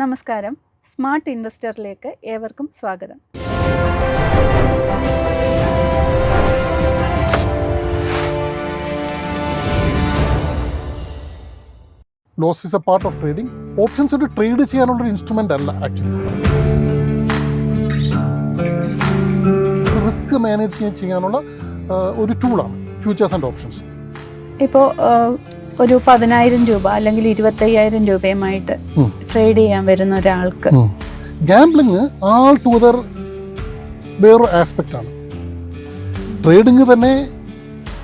നമസ്കാരം. സ്മാർട്ട് ഇൻവെസ്റ്ററിലേക്ക് ഏവർക്കും സ്വാഗതം. Loss is a part of trading. Options ഒരു ട്രേഡ് ചെയ്യാനുള്ളൊരു ഇൻസ്ട്രുമെൻ്റ് അല്ല ആക്ച്വലി. റിസ്ക് മാനേജ് ചെയ്യാനുള്ള ഒരു ടൂളാണ് ഫ്യൂച്ചേഴ്സ് ആൻഡ് ഓപ്ഷൻസ്. ഇപ്പോൾ ഒരു 10,000 രൂപ അല്ലെങ്കിൽ 25,000 രൂപയുമായിട്ട് ട്രേഡ് ചെയ്യാൻ വരുന്ന ഒരാൾക്ക് ഗാംബ്ലിങ് ആൾ ടുഗദർ വേറൊരു ആസ്പെക്റ്റ് ആണ്.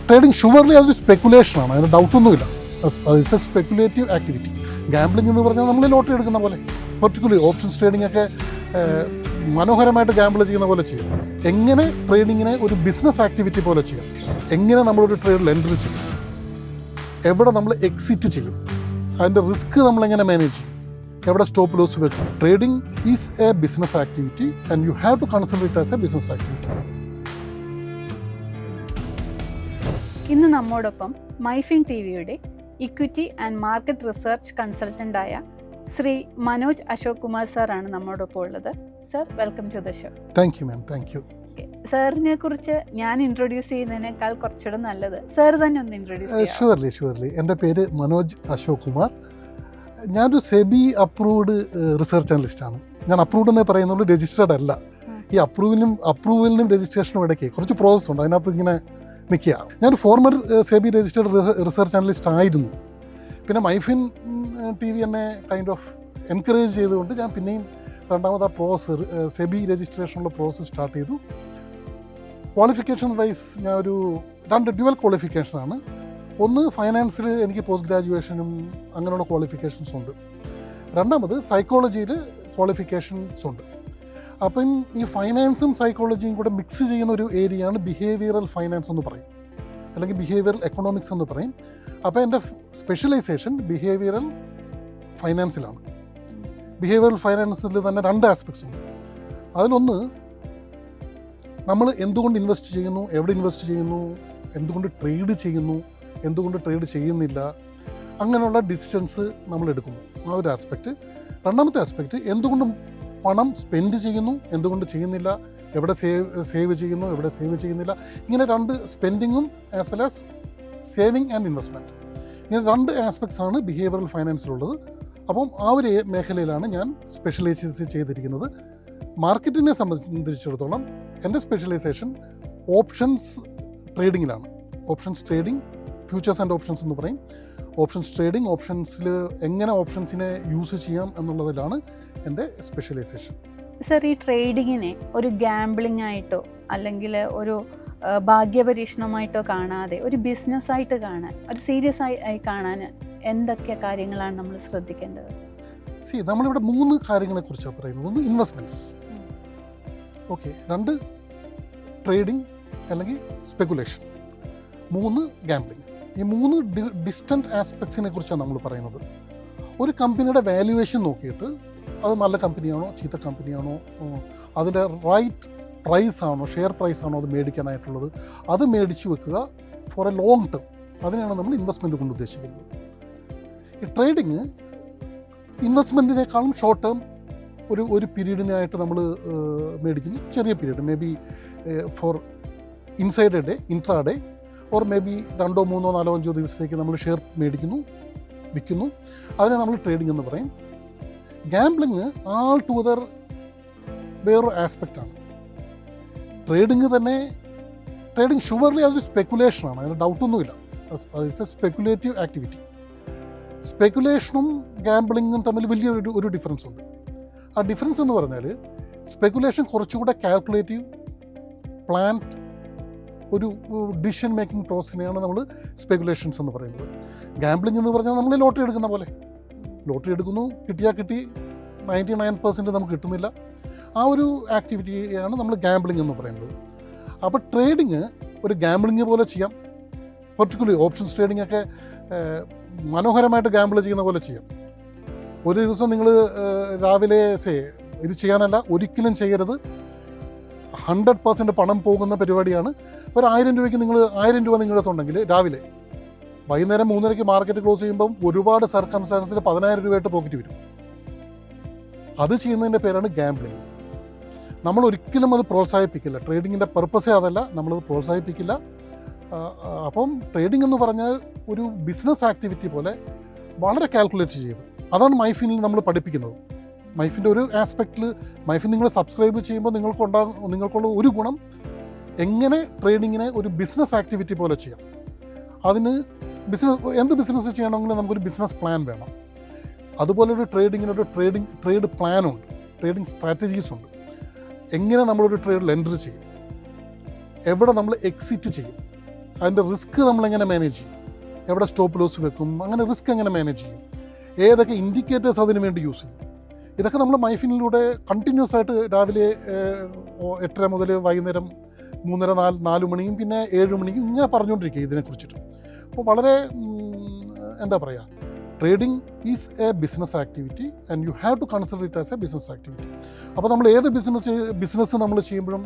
ട്രേഡിംഗ് ഷുവർലി അതൊരു സ്പെക്കുലേഷനാണ്, അതിന് ഡൗട്ടൊന്നുമില്ല. It's a speculative activity. Gambling എന്ന് പറഞ്ഞാൽ നമ്മൾ ലോട്ടറി എടുക്കുന്ന പോലെ, പെർട്ടിക്കുലർലി ഓപ്ഷൻസ് ട്രേഡിംഗ് ഒക്കെ മനോഹരമായിട്ട് ഗാംബിൾ ചെയ്യുന്ന പോലെ ചെയ്യും. എങ്ങനെ ട്രേഡിങ്ങിനെ ഒരു ബിസിനസ് ആക്ടിവിറ്റി പോലെ ചെയ്യാം, എങ്ങനെ നമ്മളൊരു ട്രേഡിൽ എൻട്രി ചെയ്യും, എവിടെ നമ്മൾ എക്സിറ്റ് ചെയ്യും, അതിൻ്റെ റിസ്ക് നമ്മളെങ്ങനെ മാനേജ് ചെയ്യും, എവിടെ സ്റ്റോപ്പ് ലോസ് വെക്കും. Trading is a business activity and you have to consider it as a business activity. ഇന്ന് നമ്മോടൊപ്പം മൈഫിൻ ടിവിയുടെ ഇക്വിറ്റി ആൻഡ് മാർക്കറ്റ് റിസർച്ച് കൺസൾട്ടൻ്റായ ശ്രീ മനോജ് അശോക് കുമാർ സാറാണ് നമ്മോടൊപ്പം ഉള്ളത്. Sir, welcome to the show. Thank you ma'am, thank you. സാറിനെ കുറിച്ച് ഞാൻ ഇൻട്രൊഡ്യൂസ് ചെയ്യുന്നതിനേക്കാൾ കുറച്ചുകൂടെ നല്ലത് സാർ തന്നെ ഒന്ന് ഇൻട്രൊഡ്യൂസ് ചെയ്യാം. ഷുവർലി. എൻ്റെ പേര് മനോജ് അശോക് കുമാർ. ഞാനൊരു സെബി അപ്രൂവ്ഡ് റിസർച്ച് അനലിസ്റ്റാണ്. ഞാൻ അപ്രൂവ്ഡ് എന്നേ പറയുന്നുള്ളൂ, രജിസ്റ്റേർഡ് അല്ല. ഈ അപ്രൂവലിനും രജിസ്ട്രേഷനും ഇടയ്ക്ക് കുറച്ച് പ്രോസസ് ഉണ്ട്, അതിനകത്ത് ഇങ്ങനെ നിൽക്കുക. ഞാൻ former SEBI registered research analyst ആയിരുന്നു. പിന്നെ മൈഫിൻ ടി വി എന്നെ കൈൻഡ് ഓഫ് എൻകറേജ് ചെയ്തുകൊണ്ട് ഞാൻ പിന്നെയും രണ്ടാമത് ആ പ്രോസസ് സെബി രജിസ്ട്രേഷനുള്ള പ്രോസസ് സ്റ്റാർട്ട് ചെയ്തു. ക്വാളിഫിക്കേഷൻ വൈസ് ഞാൻ ഒരു 2 ഡ്യുവൽ ക്വാളിഫിക്കേഷനാണ്. ഒന്ന് ഫൈനാൻസിൽ എനിക്ക് പോസ്റ്റ് ഗ്രാജുവേഷനും അങ്ങനെയുള്ള ക്വാളിഫിക്കേഷൻസ് ഉണ്ട്. രണ്ടാമത് സൈക്കോളജിയിൽ ക്വാളിഫിക്കേഷൻസ് ഉണ്ട്. അപ്പം ഈ ഫൈനാൻസും സൈക്കോളജിയും കൂടെ മിക്സ് ചെയ്യുന്ന ഒരു ഏരിയയാണ് ബിഹേവിയറൽ ഫൈനാൻസ് എന്ന് പറയും, അല്ലെങ്കിൽ ബിഹേവിയറൽ എക്കണോമിക്സ് എന്ന് പറയും. അപ്പോൾ എൻ്റെ സ്പെഷ്യലൈസേഷൻ ബിഹേവിയറൽ ഫൈനാൻസിലാണ്. ബിഹേവിയറൽ ഫൈനാൻസിൽ തന്നെ 2 ആസ്പെക്ട്സ് ഉണ്ട്. അതിലൊന്ന് നമ്മൾ എന്തുകൊണ്ട് ഇൻവെസ്റ്റ് ചെയ്യുന്നു, എവിടെ ഇൻവെസ്റ്റ് ചെയ്യുന്നു, എന്തുകൊണ്ട് ട്രേഡ് ചെയ്യുന്നു, എന്തുകൊണ്ട് ട്രേഡ് ചെയ്യുന്നില്ല, അങ്ങനെയുള്ള ഡിസിഷൻസ് നമ്മൾ എടുക്കുന്നു, ആ ഒരു ആസ്പെക്റ്റ്. രണ്ടാമത്തെ ആസ്പെക്റ്റ് എന്തുകൊണ്ട് പണം സ്പെൻഡ് ചെയ്യുന്നു, എന്തുകൊണ്ട് ചെയ്യുന്നില്ല, എവിടെ സേവ് ചെയ്യുന്നു, എവിടെ സേവ് ചെയ്യുന്നില്ല. ഇങ്ങനെ 2 സ്പെൻഡിങ്ങും as well as saving and investment, ഇങ്ങനെ 2 ആസ്പെക്ട്സ് ആണ് ബിഹേവിയറൽ ഫൈനാൻസിലുള്ളത്. അപ്പം ആ ഒരു മേഖലയിലാണ് ഞാൻ സ്പെഷ്യലൈസ് ചെയ്തിരിക്കുന്നത്. മാർക്കറ്റിനെ സംബന്ധിച്ചിടത്തോളം എൻ്റെ സ്പെഷ്യലൈസേഷൻ ഓപ്ഷൻസ് ട്രേഡിങ്ങിലാണ്. Options trading, futures and options എന്ന് പറയും. ഓപ്ഷൻസ് ട്രേഡിംഗ്, ഓപ്ഷൻസിൽ എങ്ങനെ ഓപ്ഷൻസിനെ യൂസ് ചെയ്യാം എന്നുള്ളതിലാണ് എൻ്റെ സ്പെഷ്യലൈസേഷൻ. സർ, ഈ ട്രേഡിങ്ങിനെ ഒരു ഗാംബ്ലിംഗ് ആയിട്ടോ അല്ലെങ്കിൽ ഒരു ഭാഗ്യപരീക്ഷണമായിട്ടോ കാണാതെ ഒരു ബിസിനസ്സായിട്ട് കാണാൻ, ഒരു സീരിയസ് ആയി കാണാൻ എന്തൊക്കെ കാര്യങ്ങളാണ് നമ്മൾ ശ്രദ്ധിക്കേണ്ടത്? നമ്മളിവിടെ 3 കാര്യങ്ങളെക്കുറിച്ചാണ് പറയുന്നത്. ഒന്ന് ഇൻവെസ്റ്റ്മെൻറ്റ്സ്, ഓക്കെ. 2 ട്രേഡിംഗ് അല്ലെങ്കിൽ സ്പെക്കുലേഷൻ, 3 ഗാംബ്ലിംഗ്. ഈ 3 ഡിസ്റ്റൻറ്റ് ആസ്പെക്ട്സിനെ കുറിച്ചാണ് നമ്മൾ പറയുന്നത്. ഒരു കമ്പനിയുടെ വാല്യുവേഷൻ നോക്കിയിട്ട് അത് നല്ല കമ്പനിയാണോ ചീത്ത കമ്പനിയാണോ, അതിൻ്റെ റൈറ്റ് പ്രൈസ് ആണോ, ഷെയർ പ്രൈസ് ആണോ അത് മേടിക്കാനായിട്ടുള്ളത്, അത് മേടിച്ചു വെക്കുക ഫോർ എ ലോങ് ടേം. അതിനെയാണ് നമ്മൾ ഇൻവെസ്റ്റ്മെൻറ്റ് കൊണ്ട് ഉദ്ദേശിക്കുന്നത്. ഈ ട്രേഡിങ് ഇൻവെസ്റ്റ്മെൻറ്റിനേക്കാളും ഷോർട്ട് ടേം ഒരു പീരീഡിനായിട്ട് നമ്മൾ മേടിക്കുന്നു. ചെറിയ period, may be four inside a day, intraday, or may be 2, 3, 4, 5 ദിവസത്തേക്ക് നമ്മൾ ഷെയർ മേടിക്കുന്നു, വിൽക്കുന്നു. അതിനെ നമ്മൾ ട്രേഡിംഗ് എന്ന് പറയും. ഗാംബ്ലിങ് ആൾ ടുഗദർ വേറൊരു ആസ്പെക്റ്റാണ്. ട്രേഡിംഗ് ഷുവർലി അതൊരു സ്പെക്കുലേഷനാണ്, അതിന് ഡൗട്ടൊന്നുമില്ല. It's a speculative activity. സ്പെക്കുലേഷനും ഗാംബ്ലിങ്ങും തമ്മിൽ വലിയൊരു ഡിഫറൻസ് ഉണ്ട്. ആ ഡിഫറൻസ് എന്ന് പറഞ്ഞാൽ സ്പെക്കുലേഷൻ കുറച്ചുകൂടെ കാൽക്കുലേറ്റീവ്, പ്ലാൻഡ് ഒരു ഡിസിഷൻ മേക്കിംഗ് പ്രോസസ്സിനെയാണ് നമ്മൾ സ്പെക്കുലേഷൻസ് എന്ന് പറയുന്നത്. ഗാംബ്ലിംഗ് എന്ന് പറഞ്ഞാൽ നമ്മൾ ലോട്ടറി എടുക്കുന്ന പോലെ, ലോട്ടറി എടുക്കുന്നു, കിട്ടിയാൽ കിട്ടി, 99% നമുക്ക് കിട്ടുന്നില്ല. ആ ഒരു ആക്ടിവിറ്റിയാണ് നമ്മൾ ഗാംബ്ലിംഗ് എന്ന് പറയുന്നത്. അപ്പോൾ ട്രേഡിങ് ഒരു ഗാംബ്ലിംഗ് പോലെ ചെയ്യാം. പെർട്ടിക്കുലർലി ഓപ്ഷൻസ് ട്രേഡിംഗ് ഒക്കെ മനോഹരമായിട്ട് ഗാംബിൾ ചെയ്യുന്ന പോലെ ചെയ്യാം. ഒരു ദിവസം നിങ്ങൾ രാവിലെ ഇത് ചെയ്യാനല്ല, ഒരിക്കലും ചെയ്യരുത്. 100% പണം പോകുന്ന പരിപാടിയാണ്. ഒരു 1000 രൂപയ്ക്ക് 1000 രൂപ നിങ്ങളുടെ അടുത്തുണ്ടെങ്കിൽ രാവിലെ വൈകുന്നേരം 3:30 മാർക്കറ്റ് ക്ലോസ് ചെയ്യുമ്പം ഒരുപാട് സർക്കംസ്റ്റാൻസിൽ 10,000 രൂപയായിട്ട് പോക്കറ്റ് വരും. അത് ചെയ്യുന്നതിൻ്റെ പേരാണ് ഗാംബ്ലിംഗ്. നമ്മൾ ഒരിക്കലും അത് പ്രോത്സാഹിപ്പിക്കില്ല. ട്രേഡിങ്ങിൻ്റെ പർപ്പസേ അതല്ല, നമ്മളത് പ്രോത്സാഹിപ്പിക്കില്ല. അപ്പം ട്രേഡിംഗ് എന്ന് പറഞ്ഞാൽ ഒരു ബിസിനസ് ആക്ടിവിറ്റി പോലെ വളരെ കാൽക്കുലേറ്റ് ചെയ്ത്, അതാണ് മൈഫിനിൽ നമ്മൾ പഠിപ്പിക്കുന്നത്. മൈഫിൻ്റെ ഒരു ആസ്പെക്റ്റിൽ മൈഫിൻ നിങ്ങൾ സബ്സ്ക്രൈബ് ചെയ്യുമ്പോൾ നിങ്ങൾക്കുള്ള ഒരു ഗുണം, എങ്ങനെ ട്രേഡിങ്ങിനെ ഒരു ബിസിനസ് ആക്ടിവിറ്റി പോലെ ചെയ്യാം. അതിന് എന്ത് ബിസിനസ് ചെയ്യണമെങ്കിലും നമുക്കൊരു ബിസിനസ് പ്ലാൻ വേണം. അതുപോലെ ഒരു ട്രേഡിങ്ങിനൊരു ട്രേഡ് പ്ലാനുണ്ട്, ട്രേഡിംഗ് സ്ട്രാറ്റജീസ് ഉണ്ട്. എങ്ങനെ നമ്മളൊരു ട്രേഡിൽ എൻറ്റർ ചെയ്യും, എവിടെ നമ്മൾ എക്സിറ്റ് ചെയ്യും, അതിൻ്റെ റിസ്ക് നമ്മളെങ്ങനെ മാനേജ് ചെയ്യും, എവിടെ സ്റ്റോപ്പ് ലോസ് വെക്കും, അങ്ങനെ റിസ്ക് എങ്ങനെ മാനേജ് ചെയ്യും, ഏതൊക്കെ ഇൻഡിക്കേറ്റേഴ്സ് അതിന് വേണ്ടി യൂസ് ചെയ്യും. ഇതൊക്കെ നമ്മൾ മൈഫിനിലൂടെ കണ്ടിന്യൂസ് ആയിട്ട് രാവിലെ 8:30 മുതൽ വൈകുന്നേരം 3:30-4 മണിയും പിന്നെ 7 മണിക്കും ഇങ്ങനെ പറഞ്ഞുകൊണ്ടിരിക്കുക ഇതിനെക്കുറിച്ചിട്ട്. അപ്പോൾ വളരെ എന്താ പറയുക, trading is a business activity and you have to consider it as a business activity. അപ്പോൾ നമ്മൾ ഏത് ബിസിനസ് നമ്മൾ ചെയ്യുമ്പോഴും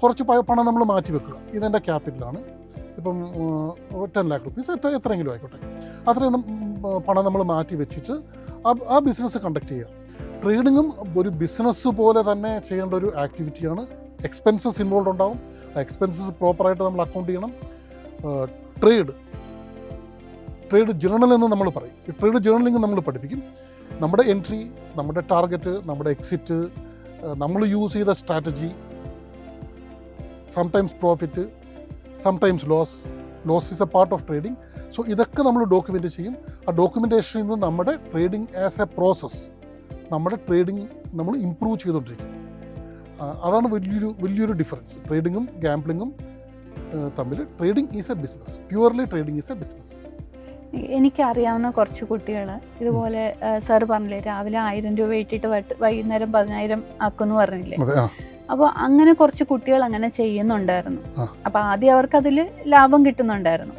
കുറച്ച് പണം നമ്മൾ മാറ്റി വെക്കുക. ഇതെൻ്റെ ക്യാപിറ്റലാണ്, ഇപ്പം 10 lakh rupees എത്രയെങ്കിലും ആയിക്കോട്ടെ, അത്രയും പണം നമ്മൾ മാറ്റി വെച്ചിട്ട് ആ ബിസിനസ് കണ്ടക്ട് ചെയ്യുക. ട്രേഡിങ്ങും ഒരു ബിസിനസ് പോലെ തന്നെ ചെയ്യേണ്ട ഒരു ആക്ടിവിറ്റിയാണ്. എക്സ്പെൻസസ് ഇൻവോൾവ് ഉണ്ടാവും, ആ എക്സ്പെൻസസ് പ്രോപ്പറായിട്ട് നമ്മൾ അക്കൗണ്ട് ചെയ്യണം. ട്രേഡ് ജേർണൽ എന്ന് നമ്മൾ പറയും. ഈ ട്രേഡ് ജേർണലിംഗ് നമ്മൾ പഠിപ്പിക്കും. നമ്മുടെ എൻട്രി, നമ്മുടെ ടാർഗറ്റ്, നമ്മുടെ എക്സിറ്റ്, നമ്മൾ യൂസ് ചെയ്ത strategy, sometimes profit, sometimes loss is a part of trading. So ഇതൊക്കെ നമ്മൾ ഡോക്യുമെൻ്റ് ചെയ്യും. ആ ഡോക്യുമെൻറ്റേഷനിൽ നിന്ന് നമ്മുടെ ട്രേഡിംഗ് ആസ് എ പ്രോസസ്സ്, നമ്മുടെ ട്രേഡിംഗ് നമ്മൾ ഇമ്പ്രൂവ് ചെയ്തുകൊണ്ടിരിക്കും. അതാണ് വലിയൊരു ഡിഫറൻസ് ട്രേഡിങ്ങും ഗാംബ്ലിങ്ങും തമ്മിൽ. Trading is a business, purely trading is a business. എനിക്കറിയാവുന്ന കുറച്ച് കുട്ടികൾ ഇതുപോലെ സാർ പറഞ്ഞില്ലേ, രാവിലെ 1000 രൂപ ഇട്ടിട്ട് വൈകുന്നേരം 10,000 ആക്കുമെന്ന് പറഞ്ഞില്ലേ. അപ്പോൾ അങ്ങനെ കുറച്ച് കുട്ടികൾ അങ്ങനെ ചെയ്യുന്നുണ്ടായിരുന്നു. അപ്പോൾ ആദ്യം അവർക്ക് അതിൽ ലാഭം കിട്ടുന്നുണ്ടായിരുന്നു,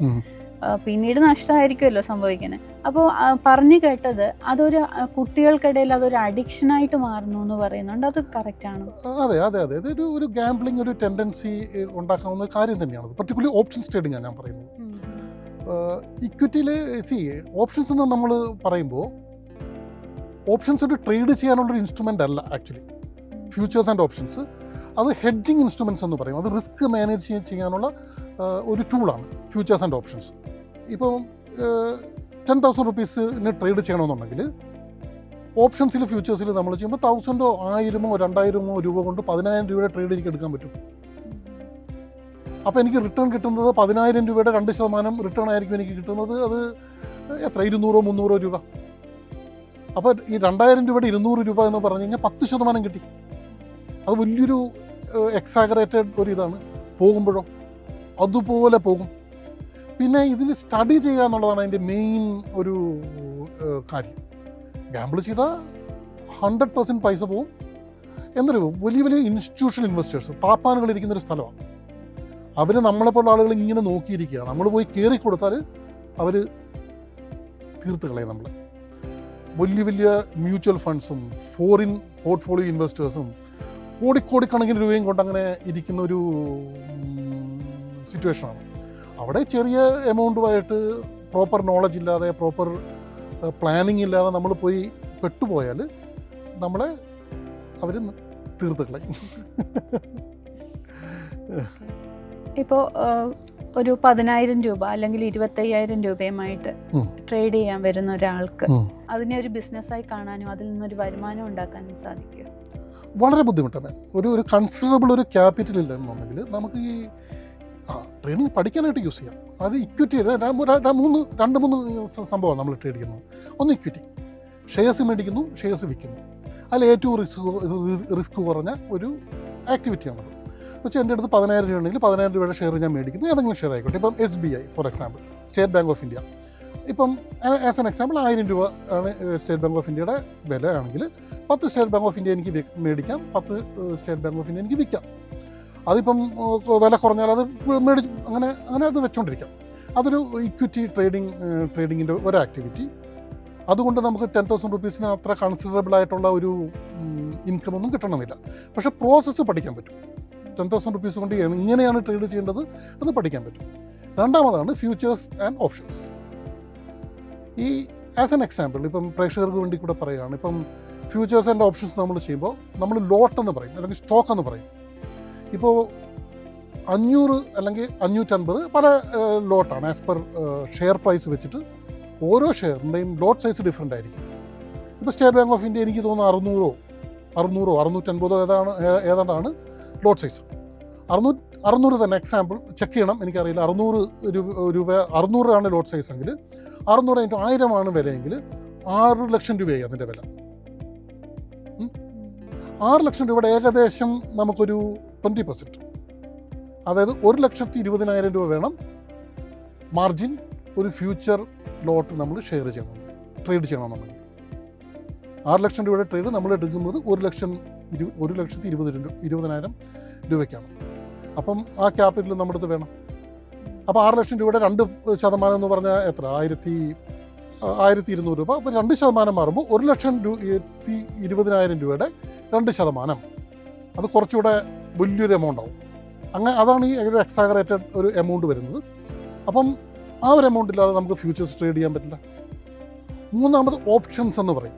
പിന്നീട് നഷ്ടമായിരിക്കുമല്ലോ സംഭവിക്കുന്നത്. അപ്പോൾ പറഞ്ഞു കേട്ടത് അതൊരു കുട്ടികൾക്കിടയിൽ അതൊരു അഡിക്ഷനായിട്ട് മാറുന്നു എന്ന് പറയുന്നുണ്ട്. അത് കറക്റ്റ് ആണോ? അതെ, ഒരു ഗാംബ്ലിംഗ് ഒരു ടെൻഡൻസി ഉണ്ടാക്കാവുന്ന കാര്യം തന്നെയാണ്. പർട്ടിക്കുലർലി ഓപ്ഷൻസ് ട്രേഡിംഗ് ആണ് ഞാൻ പറയുന്നത്. ഇക്വിറ്റിയിൽ ഓപ്ഷൻസ് എന്ന് നമ്മൾ പറയുമ്പോൾ ഓപ്ഷൻസ് ഒരു ട്രേഡ് ചെയ്യാനുള്ളൊരു ഇൻസ്ട്രുമെൻ്റ് അല്ല ആക്ച്വലി. ഫ്യൂച്ചേഴ്സ് ആൻഡ് ഓപ്ഷൻസ് അത് ഹെഡ്ജിങ് ഇൻസ്ട്രുമെൻറ്റ്സ് എന്ന് പറയും. അത് റിസ്ക് മാനേജ് ചെയ്യാനുള്ള ഒരു ടൂളാണ് ഫ്യൂച്ചേഴ്സ് ആൻഡ് ഓപ്ഷൻസ്. ഇപ്പോൾ 10,000 rupeesന് ട്രേഡ് ചെയ്യണമെന്നുണ്ടെങ്കിൽ ഓപ്ഷൻസിൽ ഫ്യൂച്ചേഴ്സിൽ നമ്മൾ ചെയ്യുമ്പോൾ 1,000 1000 2,000 രൂപ കൊണ്ട് 10,000 രൂപയുടെ ട്രേഡ് എനിക്ക് എടുക്കാൻ പറ്റും. അപ്പോൾ എനിക്ക് റിട്ടേൺ കിട്ടുന്നത് 10,000 രൂപയുടെ 2% റിട്ടേൺ ആയിരിക്കും എനിക്ക് കിട്ടുന്നത്. അത് എത്ര, 200-300 രൂപ. അപ്പോൾ ഈ 2,000 രൂപയുടെ 200 രൂപ എന്ന് പറഞ്ഞു കഴിഞ്ഞാൽ 10% കിട്ടി. അത് വലിയൊരു എക്സാഗറേറ്റഡ് ഒരു ഇതാണ്. പോകുമ്പോഴോ അതുപോലെ പോകും. പിന്നെ ഇതിൽ സ്റ്റഡി ചെയ്യുക എന്നുള്ളതാണ് അതിൻ്റെ മെയിൻ ഒരു കാര്യം. ഗാംബിൾ ചെയ്താൽ 100% പൈസ പോകും. എന്നൊരു വലിയ ഇൻസ്റ്റിറ്റ്യൂഷണൽ ഇൻവെസ്റ്റേഴ്സ് താപ്പാനുകളിരിക്കുന്നൊരു സ്ഥലമാണ്. അവർ നമ്മളെപ്പോലുള്ള ആളുകൾ ഇങ്ങനെ നോക്കിയിരിക്കുക. നമ്മൾ പോയി കയറി കൊടുത്താൽ അവർ തീർത്ത് കളയും നമ്മളെ. വലിയ മ്യൂച്വൽ ഫണ്ട്സും ഫോറിൻ പോർട്ട്ഫോളിയോ ഇൻവെസ്റ്റേഴ്സും കോടിക്കണക്കിന് രൂപയും കൊണ്ട് അങ്ങനെ ഇരിക്കുന്ന ഒരു സിറ്റുവേഷനാണ്. അവിടെ ചെറിയ എമൗണ്ടുമായിട്ട് പ്രോപ്പർ നോളജ് ഇല്ലാതെ, പ്രോപ്പർ പ്ലാനിങ് ഇല്ലാതെ നമ്മൾ പോയി പെട്ടുപോയാൽ നമ്മളെ അവർ തീർത്ത് കളയും. ഇപ്പോൾ ഒരു 10,000 രൂപ അല്ലെങ്കിൽ 25,000 രൂപയുമായിട്ട് ട്രേഡ് ചെയ്യാൻ വരുന്ന ഒരാൾക്ക് അതിനെ ഒരു ബിസിനസ്സായി കാണാനും അതിൽ നിന്നൊരു വരുമാനം ഉണ്ടാക്കാനും സാധിക്കും. വളരെ ബുദ്ധിമുട്ടാണ്. ഒരു കൺസിഡറബിൾ ഒരു ക്യാപിറ്റൽ ഇല്ലെന്നുണ്ടെങ്കിൽ നമുക്ക് ഈ ട്രേഡിങ് പഠിക്കാനായിട്ട് യൂസ് ചെയ്യാം. അത് ഇക്വിറ്റി, 2-3 സംഭവമാണ് നമ്മൾ ട്രേഡ് ചെയ്യുന്നത്. ഒന്ന് ഇക്വിറ്റി, ഷെയർസ് മേടിക്കുന്നു, ഷെയർസ് വിൽക്കുന്നു. അതിൽ ഏറ്റവും റിസ്ക് കുറഞ്ഞ ഒരു ആക്ടിവിറ്റിയാണത്. വെച്ചാൽ എൻ്റെ അടുത്ത് 10,000 രൂപ ഉണ്ടെങ്കിൽ 10,000 രൂപയുടെ ഷെയർ ഞാൻ മേടിക്കുന്നു, ഏതെങ്കിലും ഷെയർ ആയിക്കോട്ടെ. ഇപ്പം SBI for example, state bank of India. ഇപ്പം ആസ് എൻ എക്സാമ്പിൾ 1000 രൂപ ആണ് സ്റ്റേറ്റ് ബാങ്ക് ഓഫ് ഇന്ത്യയുടെ വില ആണെങ്കിൽ 10 സ്റ്റേറ്റ് ബാങ്ക് ഓഫ് ഇന്ത്യ എനിക്ക് മേടിക്കാം, 10 സ്റ്റേറ്റ് ബാങ്ക് ഓഫ് ഇന്ത്യ എനിക്ക് വിൽക്കാം. അതിപ്പം വില കുറഞ്ഞാൽ അത് അങ്ങനെ അത് വെച്ചുകൊണ്ടിരിക്കാം. അതൊരു ഇക്വിറ്റി ട്രേഡിങ്ങിൻ്റെ ഒരു ആക്ടിവിറ്റി. അതുകൊണ്ട് നമുക്ക് 10,000 rupeesന് അത്ര കൺസിഡറബിൾ ആയിട്ടുള്ള ഒരു ഇൻകം ഒന്നും കിട്ടണമെന്നില്ല. പക്ഷേ പ്രോസസ്സ് പഠിക്കാൻ പറ്റും. 10,000 rupees കൊണ്ട് എങ്ങനെയാണ് ട്രേഡ് ചെയ്യേണ്ടത് എന്ന് പഠിക്കാൻ പറ്റും. രണ്ടാമതാണ് ഫ്യൂച്ചേഴ്സ് ആൻഡ് ഓപ്ഷൻസ്. ഈ ആസ് എൻ എക്സാമ്പിൾ ഇപ്പം പ്രേക്ഷകർക്ക് വേണ്ടി കൂടെ പറയുകയാണ്. ഇപ്പം ഫ്യൂച്ചേഴ്സ് ആൻഡ് ഓപ്ഷൻസ് നമ്മൾ ചെയ്യുമ്പോൾ നമ്മൾ ലോട്ട് എന്ന് പറയും, അല്ലെങ്കിൽ സ്റ്റോക്ക് എന്ന് പറയും. ഇപ്പോൾ 500 അല്ലെങ്കിൽ 550 പല ലോട്ടാണ്. ആസ് പെർ ഷെയർ പ്രൈസ് വെച്ചിട്ട് ഓരോ ഷെയറിൻ്റെയും ലോട്ട് സൈസ് ഡിഫറെൻ്റ് ആയിരിക്കും. ഇപ്പോൾ സ്റ്റേറ്റ് ബാങ്ക് ഓഫ് ഇന്ത്യ എനിക്ക് തോന്നുന്നു 650 ഏതാണ്ടാണ് ലോട്ട് സൈസ്. 600 തന്നെ എക്സാമ്പിൾ ചെക്ക് ചെയ്യണം, എനിക്കറിയില്ല. 600 ആണ് ലോട്ട് സൈസ് എങ്കിൽ 600 × 1000 ആണ് വിലയെങ്കിൽ 6 ലക്ഷം രൂപയായി അതിൻ്റെ വില. 6 ലക്ഷം രൂപയുടെ ഏകദേശം നമുക്കൊരു 20%, അതായത് 1,20,000 രൂപ വേണം മാർജിൻ ഒരു ഫ്യൂച്ചർ ലോട്ട് നമ്മൾ ഷെയർ ചെയ്യണം, ട്രേഡ് ചെയ്യണമെന്നുണ്ടെങ്കിൽ. 6 ലക്ഷം രൂപയുടെ ട്രേഡ് നമ്മൾ എടുക്കുന്നത് 1,20,000 രൂപയ്ക്കാണ്. അപ്പം ആ ക്യാപിറ്റൽ നമ്മുടെ അടുത്ത് വേണം. അപ്പോൾ 6 ലക്ഷം രൂപയുടെ 2% എന്ന് പറഞ്ഞാൽ എത്ര? 1,200 രൂപ. അപ്പോൾ 2% മാറുമ്പോൾ 1,20,000 രൂപയുടെ 2%. അത് കുറച്ചുകൂടെ വലിയൊരു എമൗണ്ട് ആവും. അങ്ങനെ അതാണ് ഈ ഒരു എക്സാഗറേറ്റഡ് ഒരു എമൗണ്ട് വരുന്നത്. അപ്പം ആ ഒരു എമൗണ്ട് ഇല്ലാതെ നമുക്ക് ഫ്യൂച്ചേഴ്സ് ട്രേഡ് ചെയ്യാൻ പറ്റില്ല. മൂന്നാമത് ഓപ്ഷൻസ് എന്ന് പറയും.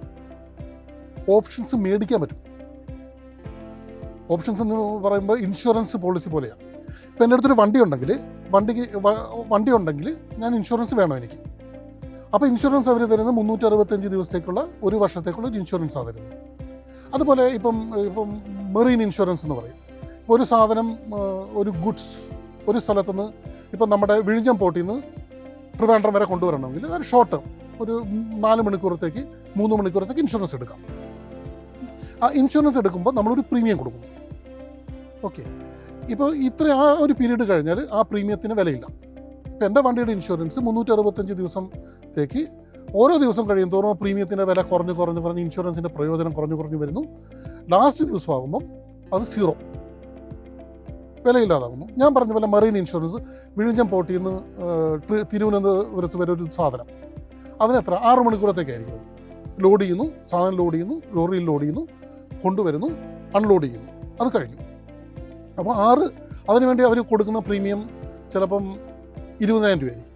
ഓപ്ഷൻസ് മേടിക്കാൻ പറ്റും. ഓപ്ഷൻസ് എന്ന് പറയുമ്പോൾ ഇൻഷുറൻസ് പോളിസി പോലെയാണ്. ഇപ്പോൾ എൻ്റെ അടുത്തൊരു വണ്ടി ഉണ്ടെങ്കിൽ ഞാൻ ഇൻഷുറൻസ് വേണം എനിക്ക്. അപ്പോൾ ഇൻഷുറൻസ് അവർ തരുന്നത് 365 ദിവസത്തേക്കുള്ള 1 വർഷത്തേക്കുള്ള ഒരു ഇൻഷുറൻസാണ് തരുന്നത്. അതുപോലെ ഇപ്പം മെറീൻ ഇൻഷുറൻസ് എന്ന് പറയും. ഒരു സാധനം, ഒരു ഗുഡ്സ് ഒരു സ്ഥലത്തുനിന്ന് ഇപ്പം നമ്മുടെ വിഴിഞ്ഞം പോർട്ടിൽ നിന്ന് ട്രിവാൻഡ്രം വരെ കൊണ്ടുവരണമെങ്കിൽ ഒരു ഷോർട്ട് ടേം ഒരു 4 മണിക്കൂറത്തേക്ക് 3 മണിക്കൂറത്തേക്ക് ഇൻഷുറൻസ് എടുക്കാം. ആ ഇൻഷുറൻസ് എടുക്കുമ്പോൾ നമ്മളൊരു പ്രീമിയം കൊടുക്കും. ഓക്കെ, ഇപ്പോൾ ആ ഒരു പീരീഡ് കഴിഞ്ഞാൽ ആ പ്രീമിയത്തിന് വിലയില്ല. ഇപ്പോൾ എൻ്റെ വണ്ടിയുടെ ഇൻഷുറൻസ് 365 ദിവസത്തേക്ക് ഓരോ ദിവസം കഴിയും തോറും ആ പ്രീമിയത്തിൻ്റെ വില കുറഞ്ഞ് ഇൻഷുറൻസിൻ്റെ പ്രയോജനം കുറഞ്ഞു വരുന്നു. ലാസ്റ്റ് ദിവസമാകുമ്പം അത് 0, വിലയില്ലാതാകുന്നു. ഞാൻ പറഞ്ഞ പോലെ മറീൻ ഇൻഷുറൻസ് വിഴിഞ്ഞം പോർട്ടിൽ നിന്ന് തിരുവനന്തപുരത്ത് വരെ ഒരു സാധനം, അതിനെത്ര 6 മണിക്കൂറത്തേക്കായിരിക്കും. അത് സാധനം ലോഡ് ചെയ്യുന്നു, ലോറിയിൽ ലോഡ് ചെയ്യുന്നു, കൊണ്ടുവരുന്നു, അൺലോഡ് ചെയ്യുന്നു, അത് കഴിഞ്ഞു. അപ്പോൾ അതിനുവേണ്ടി അവർ കൊടുക്കുന്ന പ്രീമിയം ചിലപ്പം 20,000 രൂപയായിരിക്കും.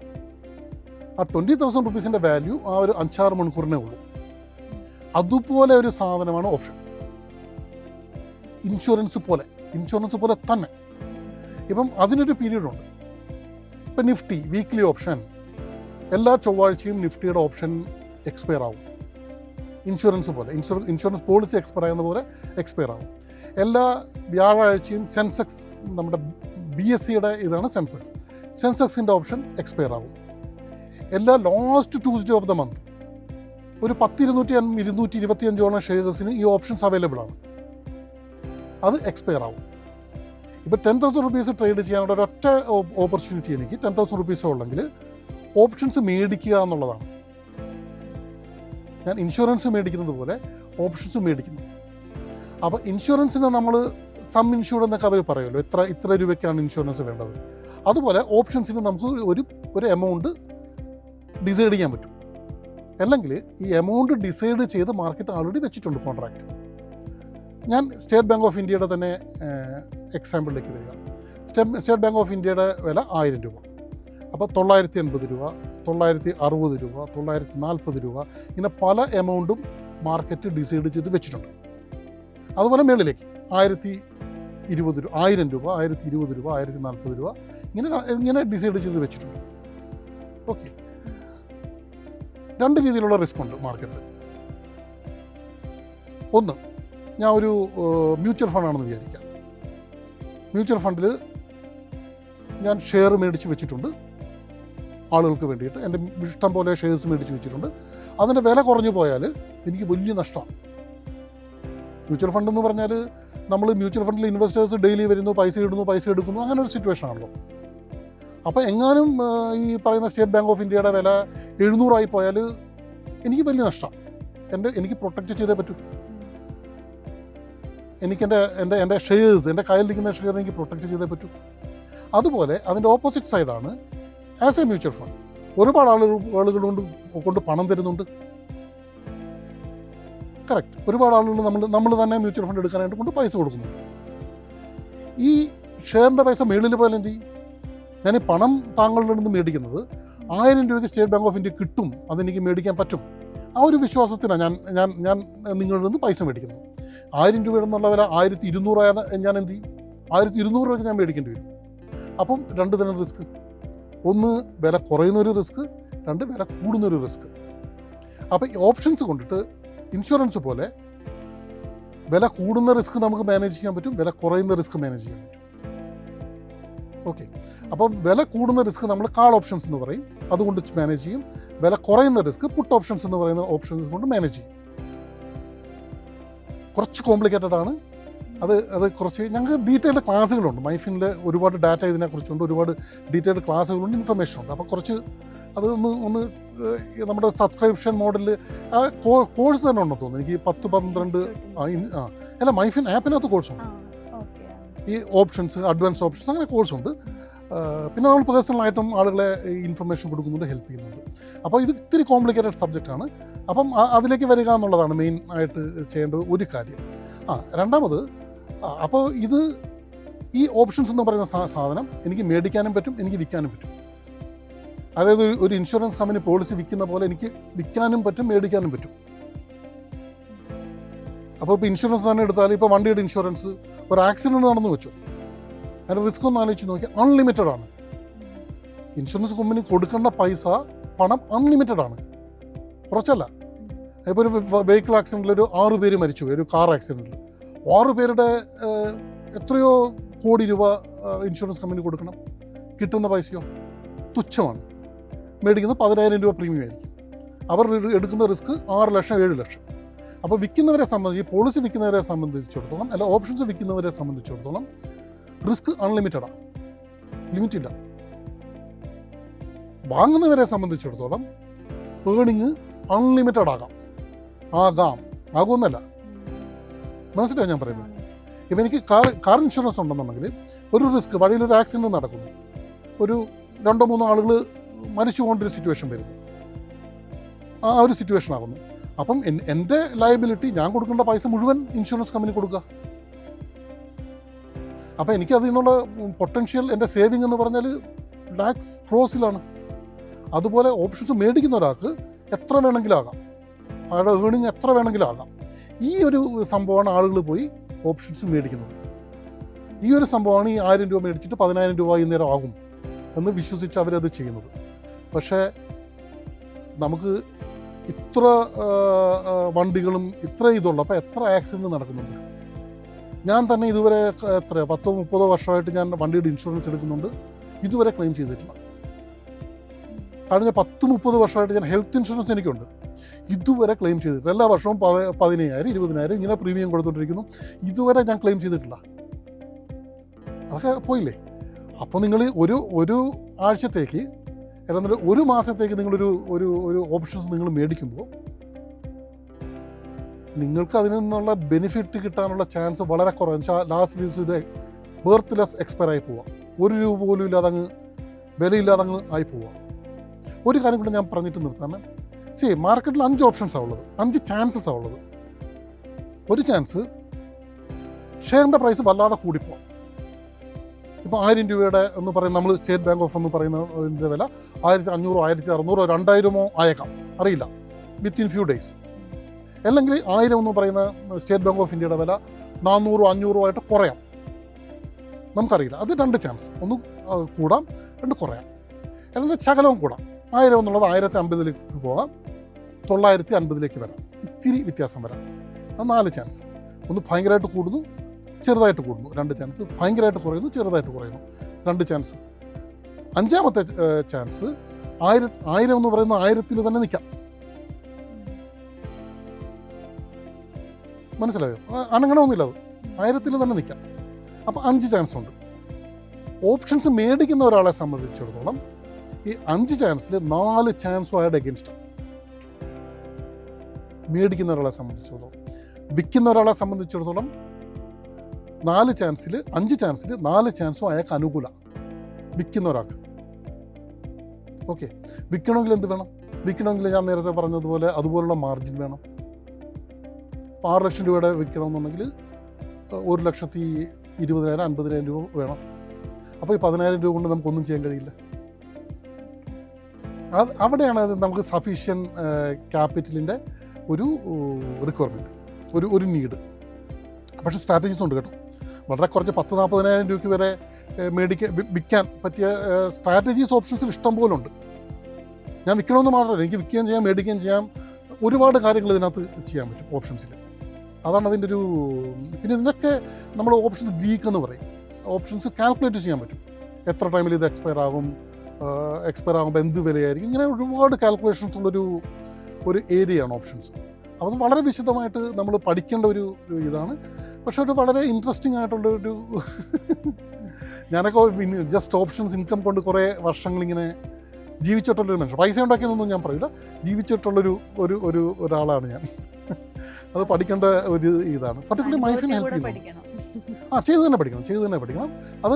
ആ 20,000 റുപ്പീസിൻ്റെ വാല്യൂ ആ ഒരു 5-6 മണിക്കൂറിനേ ഉള്ളൂ. അതുപോലെ ഒരു സാധനമാണ് ഓപ്ഷൻ. ഇൻഷുറൻസ് പോലെ തന്നെ. ഇപ്പം അതിനൊരു പീരീഡുണ്ട്. ഇപ്പം നിഫ്റ്റി വീക്ക്ലി ഓപ്ഷൻ എല്ലാ ചൊവ്വാഴ്ചയും നിഫ്റ്റിയുടെ ഓപ്ഷൻ എക്സ്പയർ ആവും. ഇൻഷുറൻസ് പോളിസി എക്സ്പയർ ആകുന്ന പോലെ എക്സ്പയർ ആവും. എല്ലാ വ്യാഴാഴ്ചയും സെൻസെക്സ്, നമ്മുടെ BSEയുടെ ഇതാണ് സെൻസെക്സിൻ്റെ ഓപ്ഷൻ എക്സ്പയർ ആവും. എല്ലാ last Tuesday of the month ഒരു 225 ഷെയർസിന് ഈ ഓപ്ഷൻസ് അവൈലബിൾ ആണ്. അത് എക്സ്പയർ ആവും. ഇപ്പോൾ 10,000 റുപ്പീസ് ട്രേഡ് ചെയ്യാനുള്ള ഒരൊറ്റ ഓപ്പർച്യൂണിറ്റി എനിക്ക് 10,000 റുപ്പീസ് ഉള്ളെങ്കിൽ ഓപ്ഷൻസ് മേടിക്കുക എന്നുള്ളതാണ്. ഞാൻ ഇൻഷുറൻസ് മേടിക്കുന്നത് പോലെ ഓപ്ഷൻസ് മേടിക്കുന്നു. അപ്പോൾ ഇൻഷുറൻസിന് നമ്മൾ സം ഇൻഷുർഡ് എന്നൊക്കെ അവർ പറയുമല്ലോ, ഇത്ര രൂപയ്ക്കാണ് ഇൻഷുറൻസ് വേണ്ടത്. അതുപോലെ ഓപ്ഷൻസിന് നമുക്ക് ഒരു എമൗണ്ട് ഡിസൈഡ് ചെയ്യാൻ പറ്റും. അല്ലെങ്കിൽ ഈ എമൗണ്ട് ഡിസൈഡ് ചെയ്ത് മാർക്കറ്റ് ആൾറെഡി വെച്ചിട്ടുണ്ട് കോൺട്രാക്റ്റ്. ഞാൻ സ്റ്റേറ്റ് ബാങ്ക് ഓഫ് ഇന്ത്യയുടെ തന്നെ എക്സാമ്പിളിലേക്ക് വരിക. സ്റ്റേറ്റ് ബാങ്ക് ഓഫ് ഇന്ത്യയുടെ വില 1000 രൂപ. അപ്പോൾ 980 രൂപ, 960 രൂപ, 940 രൂപ, ഇങ്ങനെ പല എമൗണ്ടും മാർക്കറ്റ് ഡിസൈഡ് ചെയ്ത് വെച്ചിട്ടുണ്ട്. അതുപോലെ മേളിലേക്ക് 1020 രൂപ, 1000 രൂപ, 1020 രൂപ, 1040 രൂപ, ഇങ്ങനെ ഡിസൈഡ് ചെയ്ത് വെച്ചിട്ടുണ്ട്. ഓക്കെ, 2 രീതിയിലുള്ള റിസ്ക് ഉണ്ട് മാർക്കറ്റിൽ. ഒന്ന്, ഞാൻ ഒരു മ്യൂച്വൽ ഫണ്ടാണെന്ന് വിചാരിക്കാം. മ്യൂച്വൽ ഫണ്ടിൽ ഞാൻ ഷെയർ മേടിച്ച് വെച്ചിട്ടുണ്ട് ആളുകൾക്ക് വേണ്ടിയിട്ട്. എൻ്റെ ഇഷ്ടം പോലെ ഷെയർസ് മേടിച്ച് വെച്ചിട്ടുണ്ട്. അതിൻ്റെ വില കുറഞ്ഞു പോയാൽ എനിക്ക് വലിയ നഷ്ടമാണ്. മ്യൂച്വൽ ഫണ്ട് എന്ന് പറഞ്ഞാൽ നമ്മൾ മ്യൂച്വൽ ഫണ്ടിൽ ഇൻവെസ്റ്റേഴ്സ് ഡെയിലി വരുന്നു, പൈസ ഇടുന്നു, പൈസ എടുക്കുന്നു, അങ്ങനെ ഒരു സിറ്റുവേഷൻ ആണല്ലോ. അപ്പോൾ എങ്ങാനും ഈ പറയുന്ന സ്റ്റേറ്റ് ബാങ്ക് ഓഫ് ഇന്ത്യയുടെ വില 700 ആയി പോയാൽ എനിക്ക് വലിയ നഷ്ടമാണ്. എനിക്ക് പ്രൊട്ടക്റ്റ് ചെയ്തേ പറ്റൂ. എൻ്റെ ഷെയർസ്, എൻ്റെ കയ്യിലിരിക്കുന്ന ഷെയർ എനിക്ക് പ്രൊട്ടക്റ്റ് ചെയ്തേ പറ്റൂ. അതുപോലെ അതിൻ്റെ ഓപ്പോസിറ്റ് സൈഡാണ് ആസ് എ മ്യൂച്വൽ ഫണ്ട്. ഒരുപാട് ആളുകൾ കൊണ്ട് പണം തരുന്നുണ്ട്. കറക്റ്റ്, ഒരുപാട് ആളുകൾ നമ്മൾ തന്നെ മ്യൂച്വൽ ഫണ്ട് എടുക്കാനായിട്ട് കൊണ്ട് പൈസ കൊടുക്കുന്നുണ്ട്. ഈ ഷെയറിൻ്റെ പൈസ മേളിൽ പോലെ എന്ത് ചെയ്യും? ഞാൻ ഈ പണം താങ്കളുടെ നിന്ന് മേടിക്കുന്നത് 1000 രൂപയ്ക്ക് സ്റ്റേറ്റ് ബാങ്ക് ഓഫ് ഇന്ത്യ കിട്ടും, അതെനിക്ക് മേടിക്കാൻ പറ്റും. ആ ഒരു വിശ്വാസത്തിനാണ് ഞാൻ നിങ്ങളിൽ നിന്ന് പൈസ മേടിക്കുന്നത്. 1000 രൂപ എന്നുള്ള വില 1200 ആയ ഞാൻ എന്ത് ചെയ്യും? 1200 രൂപയ്ക്ക് ഞാൻ മേടിക്കേണ്ടി വരും. അപ്പം രണ്ട് തരം റിസ്ക്. ഒന്ന് വില കുറയുന്നൊരു റിസ്ക്, രണ്ട് വില കൂടുന്നൊരു റിസ്ക്. അപ്പോൾ ഈ ഓപ്ഷൻസ് കൊണ്ടിട്ട് ഇൻഷുറൻസ് പോലെ വില കൂടുന്ന റിസ്ക് നമുക്ക് മാനേജ് ചെയ്യാൻ പറ്റും, വില കുറയുന്ന റിസ്ക് മാനേജ് ചെയ്യാൻ പറ്റും. ഓക്കെ, അപ്പം വില കൂടുന്ന റിസ്ക് നമ്മൾ കാൾ ഓപ്ഷൻസ് എന്ന് പറയും, അതുകൊണ്ട് മാനേജ് ചെയ്യും. വില കുറയുന്ന റിസ്ക് പുട്ട് ഓപ്ഷൻസ് എന്ന് പറയുന്ന ഓപ്ഷൻസ് കൊണ്ട് മാനേജ് ചെയ്യും. കുറച്ച് കോംപ്ലിക്കേറ്റഡ് ആണ് അത് കുറച്ച് ഞങ്ങൾക്ക് ഡീറ്റെയിൽഡ് ക്ലാസ്സുകളുണ്ട്. മൈഫിനിൽ ഒരുപാട് ഡാറ്റ ഇതിനെക്കുറിച്ചുണ്ട്, ഒരുപാട് ഡീറ്റെയിൽഡ് ക്ലാസ്സുകളുണ്ട്, ഇൻഫർമേഷൻ ഉണ്ട്. അപ്പോൾ കുറച്ച് അത് ഒന്ന് നമ്മുടെ സബ്സ്ക്രിപ്ഷൻ മോഡലിൽ ആ കോഴ്സ് തന്നെ ഉണ്ടെന്ന് തോന്നുന്നു എനിക്ക്. 10-12 അല്ല, മൈഫിൻ ആപ്പിനകത്ത് കോഴ്സുണ്ട്. ഈ ഓപ്ഷൻസ്, അഡ്വാൻസ് ഓപ്ഷൻസ്, അങ്ങനെ കോഴ്സുണ്ട്. പിന്നെ നമ്മൾ പേഴ്സണലായിട്ടും ആളുകളെ ഇൻഫർമേഷൻ കൊടുക്കുന്നുണ്ട്, ഹെൽപ്പ് ചെയ്യുന്നുണ്ട്. അപ്പോൾ ഇത് ഇത്തിരി കോംപ്ലിക്കേറ്റഡ് സബ്ജക്റ്റാണ്. അപ്പം അതിലേക്ക് വരിക എന്നുള്ളതാണ് മെയിൻ ആയിട്ട് ചെയ്യേണ്ട ഒരു കാര്യം. രണ്ടാമത്, അപ്പോൾ ഈ ഓപ്ഷൻസ് എന്ന് പറയുന്ന സാധനം എനിക്ക് മേടിക്കാനും പറ്റും, എനിക്ക് വിൽക്കാനും പറ്റും. അതായത് ഒരു ഇൻഷുറൻസ് കമ്പനി പോളിസി വിൽക്കുന്ന പോലെ എനിക്ക് വിൽക്കാനും പറ്റും, മേടിക്കാനും പറ്റും. അപ്പോൾ ഇപ്പോൾ ഇൻഷുറൻസ് തന്നെ എടുത്താൽ, ഇപ്പോൾ വണ്ടിയുടെ ഇൻഷുറൻസ്, ഒരു ആക്സിഡൻറ്റ് നടന്നു വെച്ചു, അതിൻ്റെ റിസ്ക് ഒന്ന് ആലോചിച്ച് നോക്കിയാൽ അൺലിമിറ്റഡ് ആണ്. ഇൻഷുറൻസ് കമ്പനി കൊടുക്കേണ്ട പണം അൺലിമിറ്റഡ് ആണ്, കുറച്ചല്ല. ഇപ്പോൾ ഒരു വെഹിക്കിൾ ആക്സിഡൻറ്റിൽ ഒരു 6 പേര് മരിച്ചു, ഒരു കാർ ആക്സിഡൻറ്റിൽ 6 പേരുടെ എത്രയോ കോടി രൂപ ഇൻഷുറൻസ് കമ്പനി കൊടുക്കണം. കിട്ടുന്ന പൈസയോ തുച്ഛമാണ്. മേടിക്കുന്നത് 10,000 രൂപ പ്രീമിയം ആയിരിക്കും. അവർ എടുക്കുന്ന റിസ്ക് 6 ലക്ഷം 7 ലക്ഷം. അപ്പോൾ വിൽക്കുന്നവരെ സംബന്ധിച്ച്, പോളിസി വിൽക്കുന്നവരെ സംബന്ധിച്ചിടത്തോളം, അല്ല ഓപ്ഷൻസ് വിൽക്കുന്നവരെ സംബന്ധിച്ചിടത്തോളം റിസ്ക് അൺലിമിറ്റഡാണ്, ലിമിറ്റില്ല. വാങ്ങുന്നവരെ സംബന്ധിച്ചിടത്തോളം ഏണിങ് അൺലിമിറ്റഡ് ആകുമെന്നല്ല. മനസ്സിലായോ ഞാൻ പറയുന്നത്? ഇപ്പം എനിക്ക് കാർ ഇൻഷുറൻസ് ഉണ്ടെന്നുണ്ടെങ്കിൽ ഒരു റിസ്ക്, വഴിയിലൊരു ആക്സിഡൻറ്റ് നടക്കുന്നു, ഒരു 2-3 ആളുകൾ മരിച്ചു പോകേണ്ടൊരു സിറ്റുവേഷൻ വരുന്നു, ആ ഒരു സിറ്റുവേഷൻ ആകുന്നു. അപ്പം എൻ്റെ ലയബിലിറ്റി, ഞാൻ കൊടുക്കേണ്ട പൈസ മുഴുവൻ ഇൻഷുറൻസ് കമ്പനി കൊടുക്കുക. അപ്പോൾ എനിക്ക് അതിൽ നിന്നുള്ള പൊട്ടൻഷ്യൽ, എൻ്റെ സേവിങ് എന്ന് പറഞ്ഞാൽ ലാക്സ് ക്രോസിലാണ്. അതുപോലെ ഓപ്ഷൻസ് മേടിക്കുന്ന ഒരാൾക്ക് എത്ര വേണമെങ്കിലും ആകാം, അയാളുടെ ഏണിങ് എത്ര വേണമെങ്കിലും ആകാം. ഈ ഒരു സംഭവമാണ് ആളുകൾ പോയി ഓപ്ഷൻസ് മേടിക്കുന്നത്. ഈ ഒരു സംഭവമാണ് ഈ 1000 രൂപ മേടിച്ചിട്ട് 10,000 രൂപ ഇന്നേരം ആകും എന്ന് വിശ്വസിച്ച് അവരത് ചെയ്യുന്നത്. പക്ഷേ നമുക്ക് ഇത്ര വണ്ടികളും ഇത്ര ഇതുള്ളപ്പോൾ എത്ര ആക്സിഡൻറ്റ് നടക്കുന്നുണ്ട്. ഞാൻ തന്നെ ഇതുവരെ 10-30 വർഷമായിട്ട് ഞാൻ വണ്ടിയുടെ ഇൻഷുറൻസ് എടുക്കുന്നുണ്ട്, ഇതുവരെ ക്ലെയിം ചെയ്തിട്ടില്ല. കഴിഞ്ഞ 10-30 വർഷമായിട്ട് ഞാൻ ഹെൽത്ത് ഇൻഷുറൻസ് എനിക്കുണ്ട്, ഇതുവരെ ക്ലെയിം ചെയ്തിട്ടില്ല. എല്ലാ വർഷവും 15,000 20,000 ഇങ്ങനെ പ്രീമിയം കൊടുത്തുകൊണ്ടിരിക്കുന്നു, ഇതുവരെ ഞാൻ ക്ലെയിം ചെയ്തിട്ടില്ല. അതൊക്കെ പോയില്ലേ? അപ്പോൾ നിങ്ങൾ ഒരു ആഴ്ചത്തേക്ക്, അല്ലെന്നൊരു ഒരു മാസത്തേക്ക് നിങ്ങളൊരു ഒരു ഓപ്ഷൻസ് നിങ്ങൾ മേടിക്കുമ്പോൾ നിങ്ങൾക്ക് അതിൽ നിന്നുള്ള ബെനിഫിറ്റ് കിട്ടാനുള്ള ചാൻസ് വളരെ കുറവാണ്. വെച്ചാൽ ലാസ്റ്റ് ദിവസം ഇത് ബർത്ത്ലെസ് എക്സ്പയർ ആയി പോവുക, 1 രൂപ പോലും ഇല്ലാതെ വിലയില്ലാതെ ആയി പോവുക. ഒരു കാര്യം കൂടെ ഞാൻ പറഞ്ഞിട്ട് നിർത്താമേ. മാർക്കറ്റിൽ 5 ഓപ്ഷൻസാണ് ഉള്ളത്, 5 ചാൻസസാണ് ഉള്ളത്. ഒരു ചാൻസ്, ഷെയറിൻ്റെ പ്രൈസ് വല്ലാതെ കൂടിപ്പോവാം. ഇപ്പോൾ 1000 രൂപയുടെ എന്ന് പറയുന്ന, നമ്മൾ സ്റ്റേറ്റ് ബാങ്ക് ഓഫ് എന്ന് പറയുന്ന വില 1500 1600 2000 ആയേക്കാം, അറിയില്ല, വിത്തിൻ ഫ്യൂ ഡേയ്സ്. അല്ലെങ്കിൽ 1000 എന്ന് പറയുന്ന സ്റ്റേറ്റ് ബാങ്ക് ഓഫ് ഇന്ത്യയുടെ വില 400 500 ആയിട്ട് കുറയാം, നമുക്കറിയില്ല. അത് 2 ചാൻസ്, ഒന്ന് കൂടാം, 2 കുറയാം. അല്ലെങ്കിൽ ശകലവും കൂടാം. 1000 എന്നുള്ളത് 1050 പോകാം, 950 വരാം, ഇത്തിരി വ്യത്യാസം വരാം. അത് 4 ചാൻസ്. ഒന്ന് ഭയങ്കരമായിട്ട് കൂടുന്നു, ചെറുതായിട്ട് കൂടുന്നു, 2 ചാൻസ്. ഭയങ്കരമായിട്ട് കുറയുന്നു, ചെറുതായിട്ട് കുറയുന്നു, 2 ചാൻസ്. 5ാമത്തെ ചാൻസ് 1000 എന്ന് പറയുന്ന 1000 തന്നെ നിൽക്കാം. മനസ്സിലായോ? അനങ്ങണമെന്നില്ല, അത് 1000 തന്നെ നിൽക്കാം. അപ്പോൾ 5 ചാൻസ് ഉണ്ട്. ഓപ്ഷൻസ് മേടിക്കുന്ന ഒരാളെ സംബന്ധിച്ചിടത്തോളം ഈ 5 ചാൻസിൽ 4 ചാൻസും അയാളുടെ എഗൻസ്റ്റാണ്. മേടിക്കുന്ന ഒരാളെ സംബന്ധിച്ചിടത്തോളം. വിൽക്കുന്ന ഒരാളെ സംബന്ധിച്ചിടത്തോളം 5 ചാൻസിൽ 4 ചാൻസും അയാൾക്ക് അനുകൂലമാണ്, വിൽക്കുന്ന ഒരാൾക്ക്. ഓക്കെ, വിൽക്കണമെങ്കിൽ എന്ത് വേണം? വിൽക്കണമെങ്കിൽ ഞാൻ നേരത്തെ പറഞ്ഞതുപോലെ അതുപോലുള്ള മാർജിൻ വേണം. 6 ലക്ഷം രൂപയുടെ വിൽക്കണമെന്നുണ്ടെങ്കിൽ 1,20,000 50,000 രൂപ വേണം. അപ്പോൾ ഈ 10,000 രൂപ കൊണ്ട് നമുക്കൊന്നും ചെയ്യാൻ കഴിയില്ല. അവിടെയാണ് അത് നമുക്ക് സഫീഷ്യൻ ക്യാപിറ്റലിൻ്റെ ഒരു റിക്വയർമെൻറ്റ്, ഒരു നീഡ്. പക്ഷേ സ്ട്രാറ്റജീസ് ഉണ്ട് കേട്ടോ. വളരെ കുറച്ച് 10,000-40,000 രൂപയ്ക്ക് വരെ വിൽക്കാൻ പറ്റിയ സ്ട്രാറ്റജീസ് ഓപ്ഷൻസിൽ ഇഷ്ടം പോലെ ഉണ്ട്. ഞാൻ വിൽക്കണമെന്ന് മാത്രമല്ല, എനിക്ക് വിൽക്കുകയും ചെയ്യാം, മേടിക്കുകയും ചെയ്യാം, ഒരുപാട് കാര്യങ്ങൾ ഇതിനകത്ത് ചെയ്യാൻ പറ്റും ഓപ്ഷൻസിൽ. അതാണ് അതിൻ്റെ ഒരു. പിന്നെ ഇതിനൊക്കെ നമ്മൾ ഓപ്ഷൻസ് ഗ്രീക്ക് എന്ന് പറയും. ഓപ്ഷൻസ് കാൽക്കുലേറ്റ് ചെയ്യാൻ പറ്റും. എത്ര ടൈമിൽ ഇത് എക്സ്പയർ ആകുമ്പോൾ എന്ത് വിലയായിരിക്കും, ഇങ്ങനെ ഒരുപാട് കാൽക്കുലേഷൻസ് ഉള്ളൊരു ഏരിയയാണ് ഓപ്ഷൻസ്. അപ്പോൾ അത് വളരെ വിശദമായിട്ട് നമ്മൾ പഠിക്കേണ്ട ഒരു ഇതാണ്. പക്ഷെ ഒരു വളരെ ഇൻട്രസ്റ്റിംഗ് ആയിട്ടുള്ളൊരു ഞാനൊക്കെ ജസ്റ്റ് ഓപ്ഷൻസ് ഇൻകം കൊണ്ട് കുറേ വർഷങ്ങളിങ്ങനെ ജീവിച്ചിട്ടുള്ളൊരു മനുഷ്യൻ. പൈസ ഉണ്ടാക്കിയെന്നൊന്നും ഞാൻ പറയില്ല, ഒരാളാണ് ഞാൻ. അത് പഠിക്കേണ്ട ഒരു ഇതാണ്. പർട്ടിക്കുലർലി മൈഫിൻ ഹെൽപ്പ് ചെയ്യുന്നു. ചെയ്ത് തന്നെ പഠിക്കണം. അത്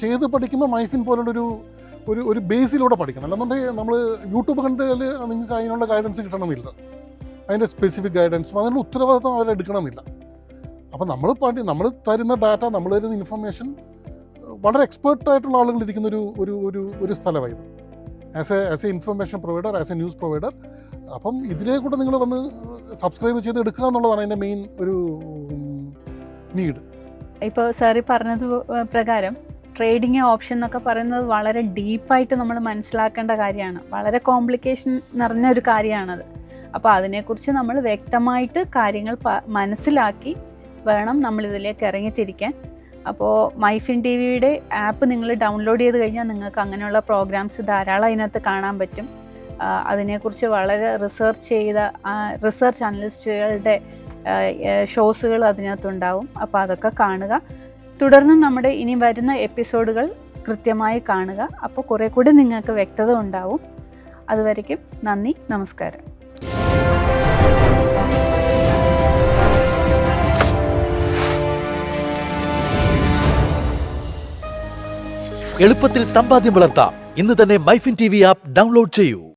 ചെയ്ത് പഠിക്കുമ്പോൾ മൈഫിൻ പോലുള്ളൊരു ബേസിലൂടെ പഠിക്കണം. അല്ലെന്നുണ്ടെങ്കിൽ നമ്മൾ യൂട്യൂബ് കണ്ടാൽ നിങ്ങൾക്ക് അതിനുള്ള ഗൈഡൻസ് കിട്ടണമെന്നില്ല. അതിൻ്റെ സ്പെസിഫിക് ഗൈഡൻസും അതിനുള്ള ഉത്തരവാദിത്വം അവരെടുക്കണമെന്നില്ല. അപ്പോൾ നമ്മൾ തരുന്ന ഡാറ്റ, നമ്മൾ തരുന്ന ഇൻഫർമേഷൻ വളരെ എക്സ്പേർട്ടായിട്ടുള്ള ആളുകൾ ഇരിക്കുന്ന ഒരു സ്ഥലമാണ് ഇത്. As A information provider, as A news provider. അപ്പം ഇതിലേ കൂടെ നിങ്ങൾ വന്ന് സബ്സ്ക്രൈബ് ചെയ്ത് എടുക്കുക എന്നുള്ളതാണ് അതിൻ്റെ മെയിൻ ഒരു നീഡ്. ഇപ്പോൾ സാറി പറഞ്ഞത് പ്രകാരം ട്രേഡിങ് ഓപ്ഷൻ എന്നൊക്കെ പറയുന്നത് വളരെ ഡീപ്പായിട്ട് നമ്മൾ മനസ്സിലാക്കേണ്ട കാര്യമാണ്. വളരെ കോംപ്ലിക്കേഷൻ നിറഞ്ഞ ഒരു കാര്യമാണത്. അപ്പോൾ അതിനെക്കുറിച്ച് നമ്മൾ വ്യക്തമായിട്ട് കാര്യങ്ങൾ മനസ്സിലാക്കി വേണം നമ്മളിതിലേക്ക് ഇറങ്ങിത്തിരിക്കാൻ. അപ്പോൾ മൈഫിൻ ടി വിയുടെ ആപ്പ് നിങ്ങൾ ഡൗൺലോഡ് ചെയ്ത് കഴിഞ്ഞാൽ നിങ്ങൾക്ക് അങ്ങനെയുള്ള പ്രോഗ്രാംസ് ധാരാളം അതിനകത്ത് കാണാൻ പറ്റും. അതിനെക്കുറിച്ച് വളരെ റിസർച്ച് അനലിസ്റ്റുകളുടെ ഷോസുകൾ അതിനകത്തുണ്ടാവും. അപ്പോൾ അതൊക്കെ കാണുക. തുടർന്ന് നമ്മുടെ ഇനി വരുന്ന എപ്പിസോഡുകൾ കൃത്യമായി കാണുക. അപ്പോൾ കുറേ കൂടി നിങ്ങൾക്ക് വ്യക്തത ഉണ്ടാവും. അതുവരയ്ക്കും നന്ദി, നമസ്കാരം. എളുപ്പത്തിൽ സമ്പാദ്യം വളർത്താം. ഇന്ന് തന്നെ MyFin T V app download ചെയ്യൂ.